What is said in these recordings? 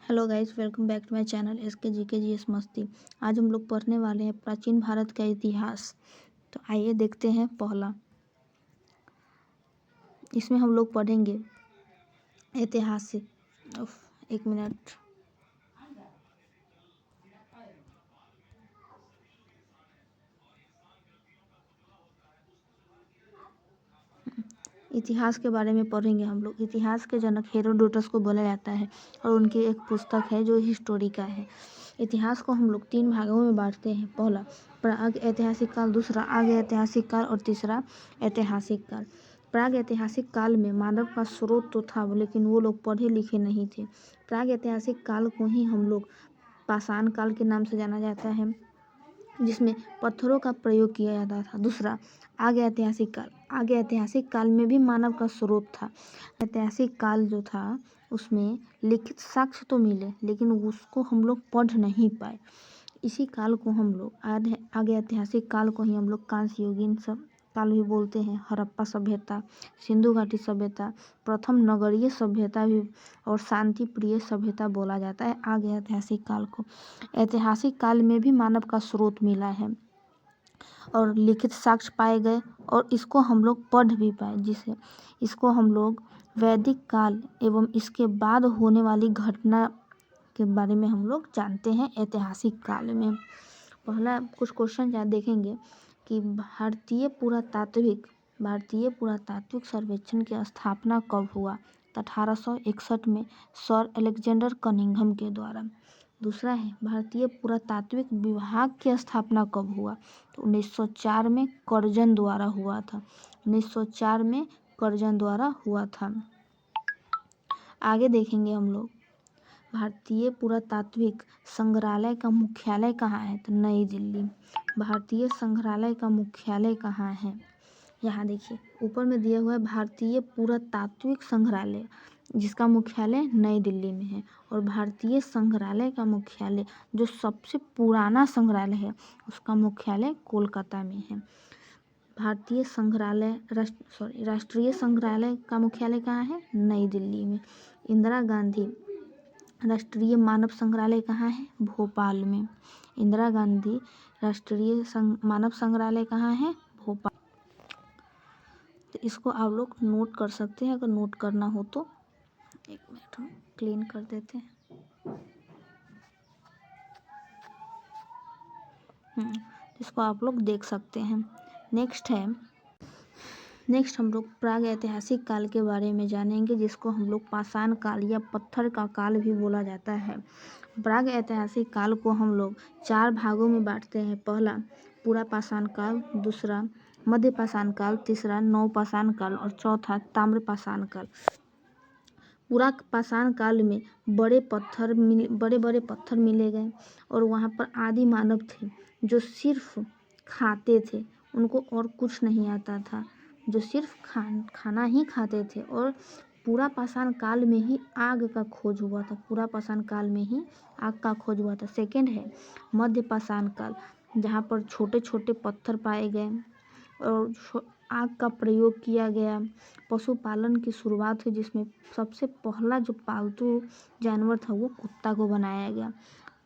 Hello guys, welcome back to my channel S K G मस्ती। G हम लोग पढ़ने वाले हैं प्राचीन भारत का इतिहास। तो आइए देखते हैं पहला। इसमें हम लोग पढ़ेंगे ऐतिहासिक। एक मिनट। इतिहास के बारे में पढ़ेंगे हम लोग। इतिहास के जनक हेरोडोटस को बोला जाता है और उनकी एक पुस्तक है जो हिस्टोरिका है। इतिहास को हम लोग 3 भागों में बांटते हैं। पहला प्राग ऐतिहासिक काल, दूसरा आग ऐतिहासिक काल और तीसरा ऐतिहासिक काल। प्राग ऐतिहासिक काल में मानव का स्रोत तो था, लेकिन वो लोग पढ़े लिखे नहीं थे। प्राग ऐतिहासिक काल को ही हम लोग पाषाण काल के नाम से जाना जाता है, जिसमें पत्थरों का प्रयोग किया जाता था। दूसरा आगे ऐतिहासिक काल। आगे ऐतिहासिक काल में भी मानव का स्रोत था। ऐतिहासिक काल जो था उसमें लिखित साक्ष्य तो मिले, लेकिन उसको हम लोग पढ़ नहीं पाए। इसी काल को हम लोग आगे ऐतिहासिक काल को ही हम लोग कांस्य युगीन सब काल भी बोलते हैं। हड़प्पा सभ्यता, सिंधु घाटी सभ्यता, प्रथम नगरीय सभ्यता भी और शांति प्रिय सभ्यता बोला जाता है आगे ऐतिहासिक काल को। ऐतिहासिक काल में भी मानव का स्रोत मिला है और लिखित साक्ष्य पाए गए और इसको हम लोग पढ़ भी पाए, जिसे इसको हम लोग वैदिक काल एवं इसके बाद होने वाली घटना के बारे में हम लोग जानते हैं ऐतिहासिक काल में। पहला कुछ क्वेश्चन याद देखेंगे कि भारतीय पुरातात्विक सर्वेक्षण की स्थापना कब हुआ? तो 1861 में सर अलेक्जेंडर कनिंघम के द्वारा। दूसरा है भारतीय पुरातात्विक विभाग की स्थापना कब हुआ? तो 1904 में कर्जन द्वारा हुआ था। 1904 में कर्जन द्वारा हुआ था। आगे देखेंगे हम लोग भारतीय पुरातात्विक संग्रहालय का मुख्यालय कहाँ है? तो नई दिल्ली। भारतीय संग्रहालय का मुख्यालय कहाँ है? यहाँ देखिए ऊपर में दिया हुआ है भारतीय पुरातात्विक संग्रहालय, जिसका मुख्यालय नई दिल्ली में है। और भारतीय संग्रहालय का मुख्यालय, जो सबसे पुराना संग्रहालय है, उसका मुख्यालय कोलकाता में है। भारतीय संग्रहालय राष्ट्रीय संग्रहालय का मुख्यालय कहाँ है? नई दिल्ली में। इंदिरा गांधी राष्ट्रीय मानव संग्रहालय कहाँ है? भोपाल में। इंदिरा गांधी राष्ट्रीय मानव संग्रहालय कहाँ है? भोपाल। तो इसको आप लोग नोट कर सकते हैं, अगर नोट करना हो तो। एक मिनट हम क्लीन कर देते हैं। इसको आप लोग देख सकते हैं। नेक्स्ट हम लोग प्राग ऐतिहासिक काल के बारे में जानेंगे, जिसको हम लोग पाषाण काल या पत्थर का काल भी बोला जाता है। प्राग ऐतिहासिक काल को हम लोग 4 भागों में बांटते हैं। पहला पूरा पाषाण काल, दूसरा मध्य पाषाण काल, तीसरा नव पाषाण काल और चौथा ताम्र पाषाण काल। पूरा पाषाण काल में बड़े बड़े पत्थर मिले गए और वहाँ पर आदि मानव थे जो सिर्फ खाते थे, उनको और कुछ नहीं आता था, जो सिर्फ खाना ही खाते थे। और पूरा पाषाण काल में ही आग का खोज हुआ था। पूरा पाषाण काल में ही आग का खोज हुआ था। सेकंड है मध्य पाषाण काल, जहाँ पर छोटे छोटे पत्थर पाए गए और आग का प्रयोग किया गया। पशुपालन की शुरुआत हुई, जिसमें सबसे पहला जो पालतू जानवर था वो कुत्ता को बनाया गया।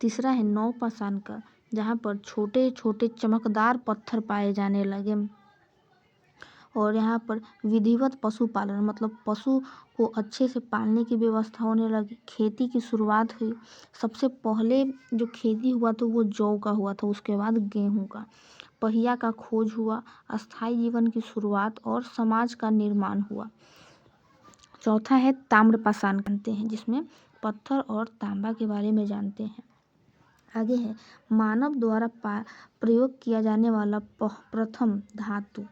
तीसरा है नव पाषाण काल, जहाँ पर छोटे छोटे चमकदार पत्थर पाए जाने लगे और यहाँ पर विधिवत पशुपालन, मतलब पशु को अच्छे से पालने की व्यवस्था होने लगी। खेती की शुरुआत हुई। सबसे पहले जो खेती हुआ तो वो जौ का हुआ था, उसके बाद गेहूं का। पहिया का खोज हुआ, अस्थायी जीवन की शुरुआत और समाज का निर्माण हुआ। चौथा है ताम्र पाषाण जानते हैं, जिसमें पत्थर और तांबा के बारे में जानते हैं। आगे है मानव द्वारा प्रयोग किया जाने वाला प्रथम धातु।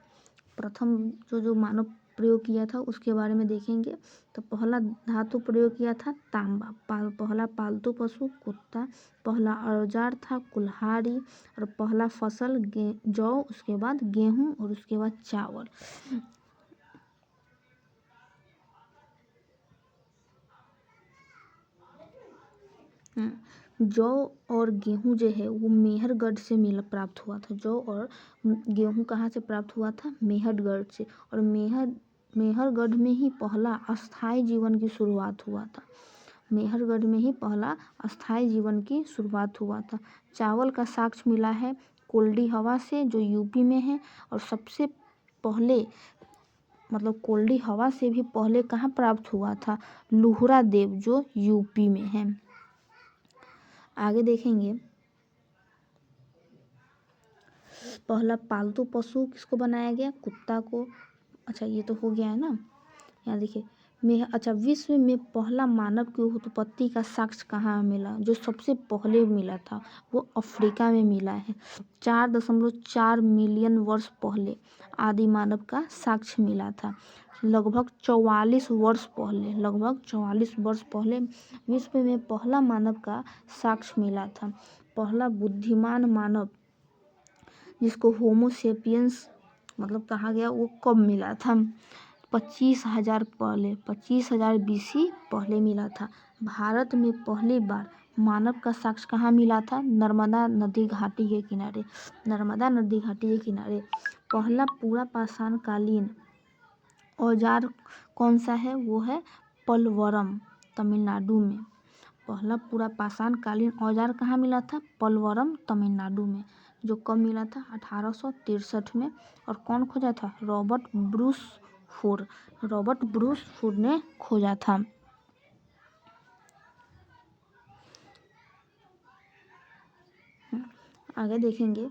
प्रथम जो मानव प्रयोग किया था उसके बारे में देखेंगे। तो पहला धातु प्रयोग किया था तांबा। पहला पालतू पशु कुत्ता, पहला औजार था कुल्हाड़ी और पहला फसल जौ, उसके बाद गेहूं और उसके बाद चावल। जौ और गेहूं जो है वो मेहरगढ़ से प्राप्त हुआ था। जौ और गेहूं कहाँ से प्राप्त हुआ था? मेहरगढ़ से। और मेहरगढ़ में ही पहला अस्थायी जीवन की शुरुआत हुआ था। मेहरगढ़ में ही पहला अस्थायी जीवन की शुरुआत हुआ था। चावल का साक्ष्य मिला है कोल्डी हवा से जो यूपी में है, और सबसे पहले मतलब कोल्डी हवा से भी पहले कहाँ प्राप्त हुआ था, लुहरा देव जो यूपी में है। आगे देखेंगे, पहला पालतू पशु किसको बनाया गया, कुत्ता को। अच्छा ये तो हो गया है ना। यहाँ देखिए अच्छा, विश्व में पहला मानव की उत्पत्ति का साक्ष्य कहाँ मिला, जो सबसे पहले मिला था वो अफ्रीका में मिला है। 4.4 मिलियन वर्ष पहले आदि मानव का साक्ष्य मिला था। लगभग 44 वर्ष पहले विश्व में पहला मानव का साक्ष्य मिला था। पहला बुद्धिमान मानव जिसको होमो सेपियंस मतलब कहा गया वो कब मिला था, 25,000 BC पहले मिला था। भारत में पहली बार मानव का साक्ष्य कहाँ मिला था, नर्मदा नदी घाटी के किनारे। पहला पूरा पाषाण कालीन औजार कौन सा है, वो है पलवरम, तमिलनाडु में। पहला पूरा पाषाण कालीन औजार कहाँ मिला था, पलवरम, तमिलनाडु में, जो कब मिला था, 1863 में। और कौन खोजा था, रॉबर्ट ब्रूस फूड ने खोजा था। आगे देखेंगे,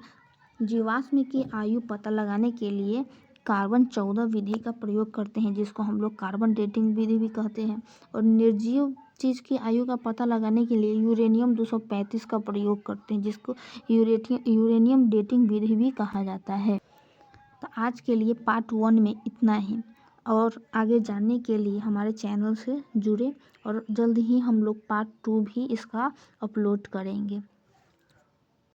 जीवाश्म की आयु पता लगाने के लिए कार्बन 14 विधि का प्रयोग करते हैं, जिसको हम लोग कार्बन डेटिंग विधि भी कहते हैं। और निर्जीव चीज़ की आयु का पता लगाने के लिए यूरेनियम 235 का प्रयोग करते हैं, जिसको यूरेनियम डेटिंग विधि भी कहा जाता है। तो आज के लिए पार्ट 1 में इतना ही, और आगे जानने के लिए हमारे चैनल से जुड़े, और जल्द ही हम लोग पार्ट 2 भी इसका अपलोड करेंगे।